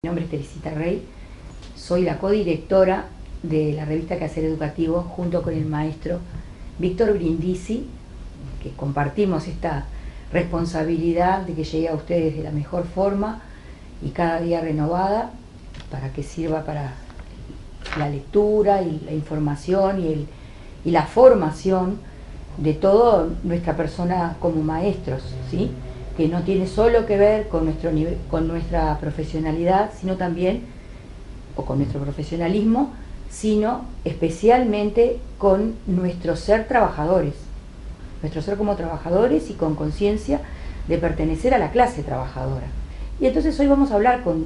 Mi nombre es Teresita Rey, soy la codirectora de la revista Quehacer Educativo junto con el maestro Víctor Brindisi, que compartimos esta responsabilidad de que llegue a ustedes de la mejor forma y cada día renovada para que sirva para la lectura y la información y la formación de toda nuestra persona como maestros, ¿sí? Que no tiene solo que ver con nuestra profesionalidad, sino también, o con nuestro profesionalismo, sino especialmente con nuestro ser trabajadores, nuestro ser como trabajadores y con conciencia de pertenecer a la clase trabajadora. Y entonces hoy vamos a hablar con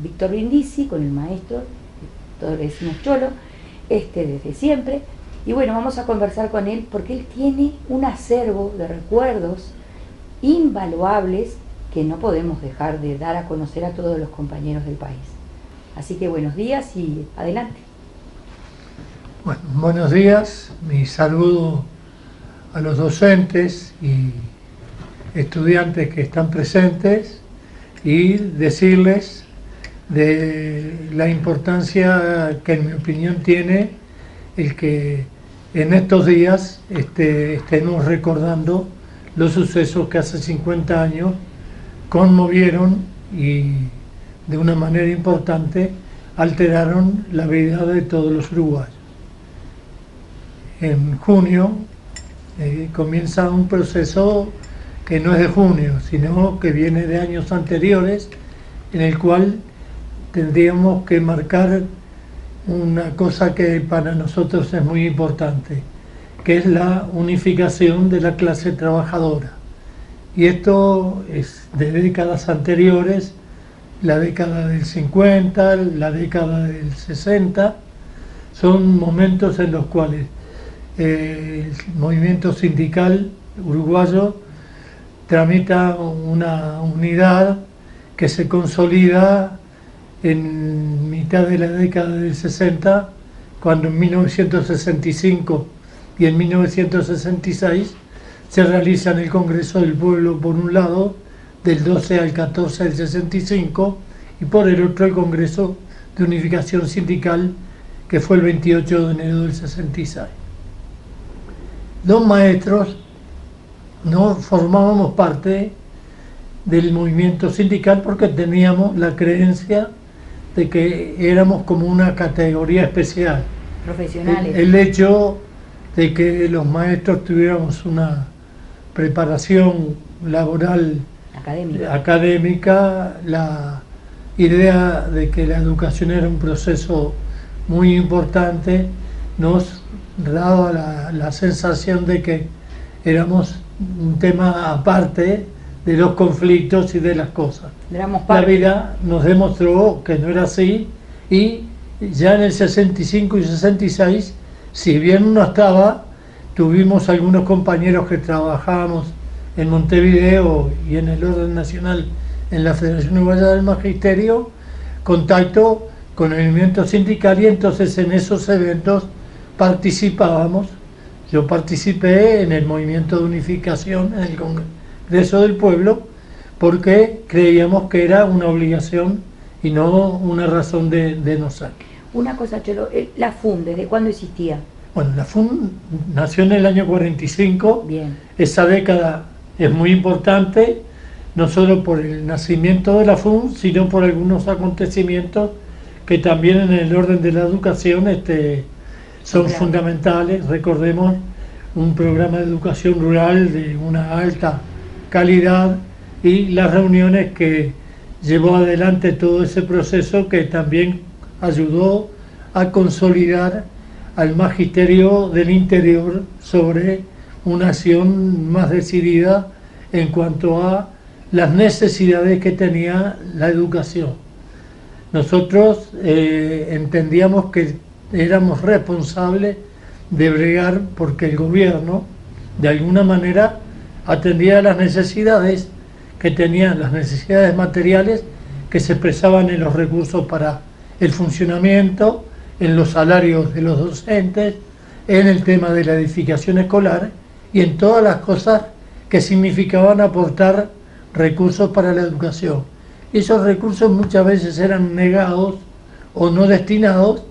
Víctor Brindisi, con el maestro, todos le decimos Cholo, desde siempre, y bueno, vamos a conversar con él porque él tiene un acervo de recuerdos invaluables que no podemos dejar de dar a conocer a todos los compañeros del país. Así que buenos días y adelante. Bueno, buenos días, mi saludo a los docentes y estudiantes que están presentes y decirles de la importancia que en mi opinión tiene el que en estos días estemos recordando los sucesos que hace 50 años conmovieron y de una manera importante alteraron la vida de todos los uruguayos. En junio comienza un proceso que no es de junio, sino que viene de años anteriores, en el cual tendríamos que marcar una cosa que para nosotros es muy importante, que es la unificación de la clase trabajadora. Y esto es de décadas anteriores, la década del 50, la década del 60, son momentos en los cuales el movimiento sindical uruguayo tramita una unidad que se consolida en mitad de la década del 60, cuando en 1965 y en 1966 se realiza en el Congreso del Pueblo, por un lado, del 12 al 14 del 65, y por el otro el Congreso de Unificación Sindical, que fue el 28 de enero del 66. Los maestros no formábamos parte del movimiento sindical porque teníamos la creencia de que éramos como una categoría especial. Profesionales. El hecho de que los maestros tuviéramos una preparación laboral académica, la idea de que la educación era un proceso muy importante, nos daba la sensación de que éramos un tema aparte de los conflictos y de las cosas. La vida nos demostró que no era así, y ya en el 65 y 66, si bien no estaba, tuvimos algunos compañeros que trabajábamos en Montevideo y en el orden nacional en la Federación Uruguaya del Magisterio, contacto con el movimiento sindical, y entonces en esos eventos participábamos. Yo participé en el movimiento de unificación en el Congreso del Pueblo porque creíamos que era una obligación y no una razón de no ser. Una cosa, Cholo, la FUN, ¿desde cuándo existía? Bueno, la FUN nació en el año 45. Bien. Esa década es muy importante, no solo por el nacimiento de la FUN, sino por algunos acontecimientos que también en el orden de la educación son fundamentales. Recordemos un programa de educación rural de una alta calidad y las reuniones que llevó adelante todo ese proceso, que también ayudó a consolidar al magisterio del interior sobre una acción más decidida en cuanto a las necesidades que tenía la educación. Nosotros entendíamos que éramos responsables de bregar porque el gobierno de alguna manera atendía a las necesidades que tenían, las necesidades materiales que se expresaban en los recursos para el funcionamiento, en los salarios de los docentes, en el tema de la edificación escolar y en todas las cosas que significaban aportar recursos para la educación. esos recursos muchas veces eran negados o no destinados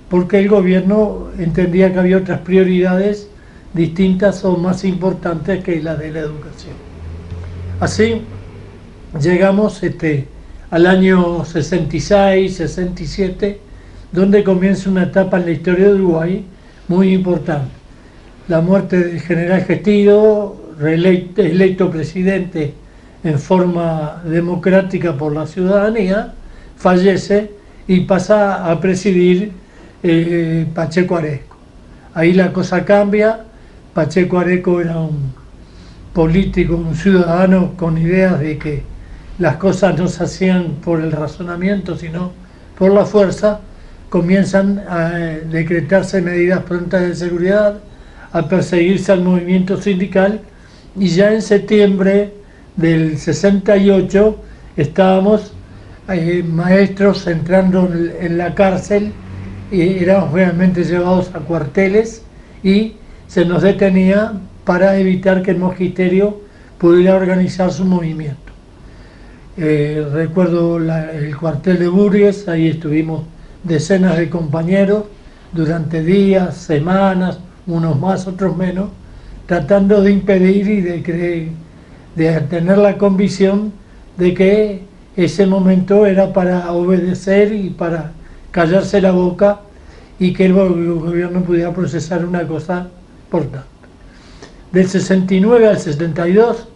porque el gobierno entendía que había otras prioridades distintas o más importantes que la de la educación. Así llegamos al año 66, 67, donde comienza una etapa en la historia de Uruguay muy importante. La muerte del general Gestido, electo presidente en forma democrática por la ciudadanía, fallece y pasa a presidir Pacheco Areco. Ahí la cosa cambia. Pacheco Areco era un político, un ciudadano con ideas de que las cosas no se hacían por el razonamiento, sino por la fuerza. Comienzan a decretarse medidas prontas de seguridad, a perseguirse al movimiento sindical, y ya en septiembre del 68 estábamos maestros entrando en la cárcel y éramos realmente llevados a cuarteles y se nos detenía para evitar que el magisterio pudiera organizar su movimiento. Recuerdo el cuartel de Burgues, ahí estuvimos decenas de compañeros durante días, semanas, unos más, otros menos, tratando de impedir y de tener la convicción de que ese momento era para obedecer y para callarse la boca y que el gobierno pudiera procesar una cosa importante. Del 69 al 72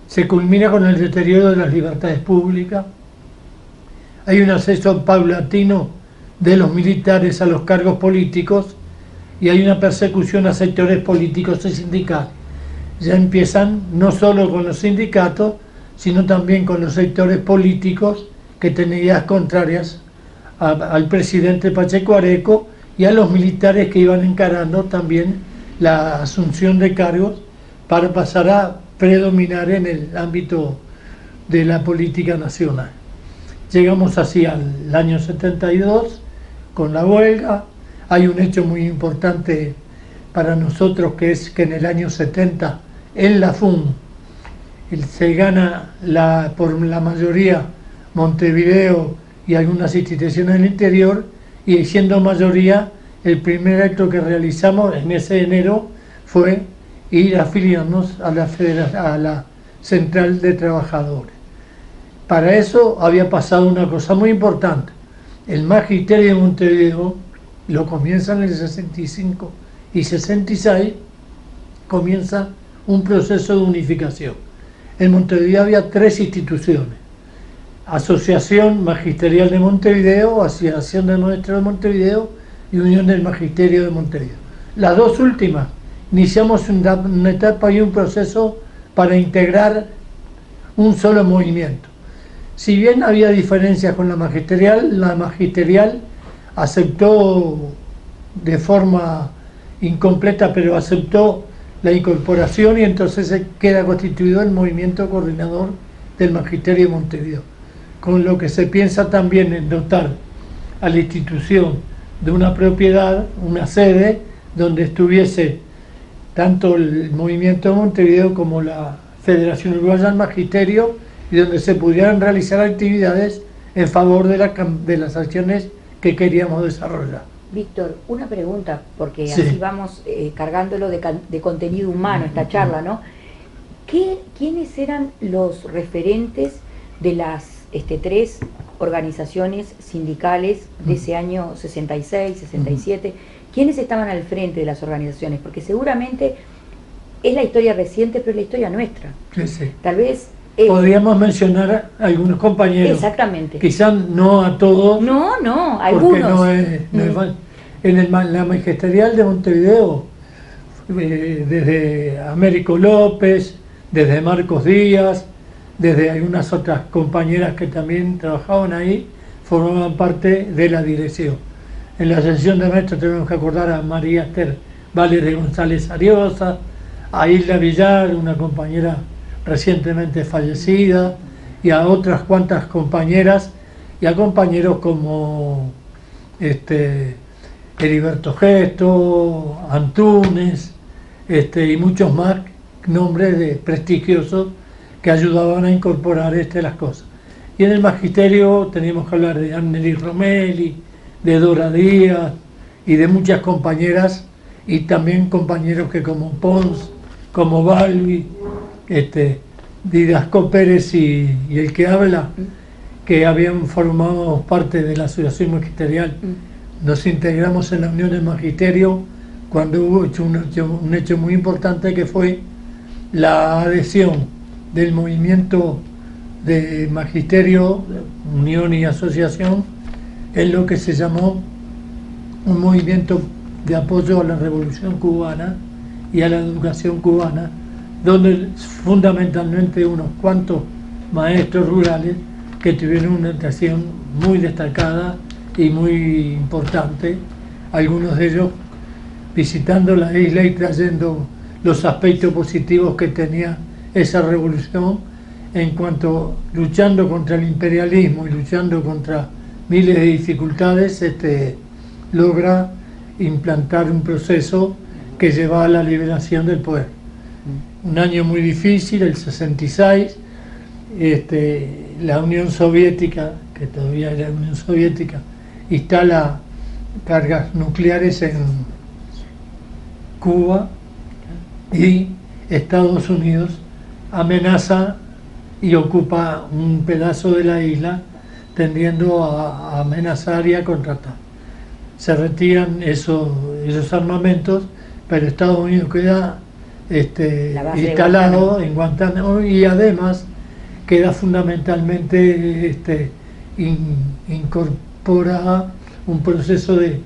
se culmina con el deterioro de las libertades públicas. Hay un ascenso paulatino de los militares a los cargos políticos y hay una persecución a sectores políticos y sindicales. Ya empiezan no solo con los sindicatos, sino también con los sectores políticos que tenían ideas contrarias al presidente Pacheco Areco y a los militares que iban encarando también la asunción de cargos para pasar a predominar en el ámbito de la política nacional. Llegamos así al año 72 con la huelga. Hay un hecho muy importante para nosotros, que es que en el año 70 en la FUN se gana por la mayoría Montevideo y algunas instituciones del interior, y siendo mayoría, el primer acto que realizamos en ese enero fue ir a afiliarnos a la Central de Trabajadores. Para eso había pasado una cosa muy importante. El magisterio de Montevideo lo comienza en el 65 y 66 comienza un proceso de unificación. En Montevideo había tres instituciones: Asociación Magisterial de Montevideo, Asociación de Maestros de Montevideo y Unión del Magisterio de Montevideo. Las dos últimas iniciamos una etapa y un proceso para integrar un solo movimiento. Si bien había diferencias con la magisterial aceptó de forma incompleta, pero aceptó la incorporación, y entonces se queda constituido el movimiento coordinador del Magisterio de Montevideo, con lo que se piensa también en dotar a la institución de una propiedad, una sede, donde estuviese tanto el movimiento de Montevideo como la Federación Uruguaya del Magisterio, y donde se pudieran realizar actividades en favor de las acciones que queríamos desarrollar. Víctor, una pregunta, porque Sí. así vamos cargándolo de contenido humano esta charla, ¿no? ¿Quiénes eran los referentes de las tres organizaciones sindicales de ese año 66, 67? ¿Quiénes estaban al frente de las organizaciones? Porque seguramente es la historia reciente, pero es la historia nuestra. Sí, sí. Tal vez... Podríamos mencionar a algunos compañeros. Exactamente. Quizás no a todos. No, algunos. Porque no es fácil. La magisterial de Montevideo, desde Américo López, desde Marcos Díaz, desde algunas otras compañeras que también trabajaban ahí, formaban parte de la dirección. En la ascensión de maestros tenemos que acordar a María Esther Vales de González Ariosa, a Hilda Villar, una compañera recientemente fallecida, y a otras cuantas compañeras y a compañeros como Heriberto Gesto, Antunes, y muchos más nombres prestigiosos que ayudaban a incorporar las cosas. Y en el magisterio teníamos que hablar de Anneli Romelli, de Dora Díaz y de muchas compañeras, y también compañeros que como Pons, como Balbi, Didasco Pérez y el que habla, que habían formado parte de la asociación magisterial. Nos integramos en la Unión del Magisterio cuando hubo un hecho muy importante, que fue la adhesión del movimiento de magisterio, unión y asociación, en lo que se llamó un movimiento de apoyo a la Revolución Cubana y a la educación cubana, donde fundamentalmente unos cuantos maestros rurales que tuvieron una actuación muy destacada y muy importante, algunos de ellos visitando la isla y trayendo los aspectos positivos que tenía esa revolución, en cuanto luchando contra el imperialismo y luchando contra miles de dificultades, logra implantar un proceso que lleva a la liberación del poder. Un año muy difícil, el 66, la Unión Soviética, que todavía era Unión Soviética, instala cargas nucleares en Cuba, y Estados Unidos amenaza y ocupa un pedazo de la isla, tendiendo a amenazar y a contratar. Se retiran esos armamentos, pero Estados Unidos queda instalado en Guantánamo, y además queda fundamentalmente incorpora un proceso de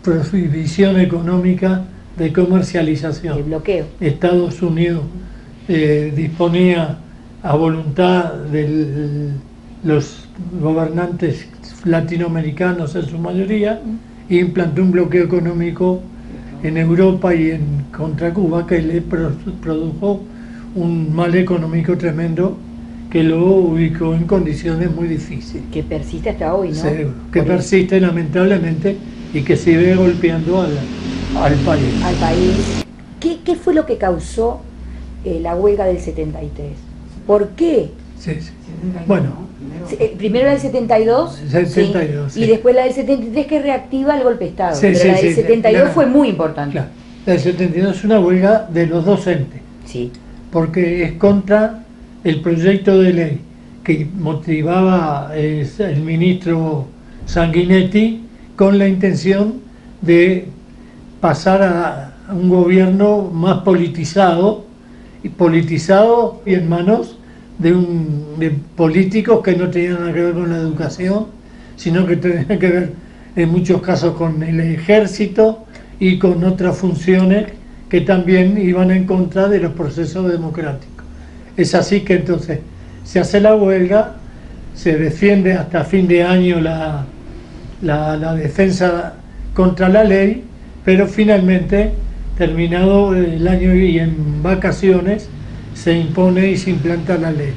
prohibición económica, de comercialización. El bloqueo. Estados Unidos disponía a voluntad de los gobernantes latinoamericanos en su mayoría, e implantó un bloqueo económico en Europa y contra Cuba, que le produjo un mal económico tremendo, que lo ubicó en condiciones muy difíciles. Que persiste hasta hoy, ¿no? Seguro, que persiste lamentablemente, y que sigue golpeando al país. Al país. ¿Qué fue lo que causó la huelga del 73? ¿Por qué? Sí. Bueno, primero la del 72, 72 sí, sí. Y después la del 73, que reactiva el golpe de Estado. Sí, pero sí, la del sí, 72 claro. fue muy importante. Claro. La del 72 es una huelga de los docentes, Sí. porque es contra el proyecto de ley que motivaba el ministro Sanguinetti, con la intención de pasar a un gobierno más politizado y en manos de políticos que no tenían nada que ver con la educación, sino que tenían que ver en muchos casos con el ejército y con otras funciones que también iban en contra de los procesos democráticos. Es así que entonces se hace la huelga, se defiende hasta fin de año la defensa contra la ley, pero finalmente, terminado el año y en vacaciones, se impone y se implanta la ley.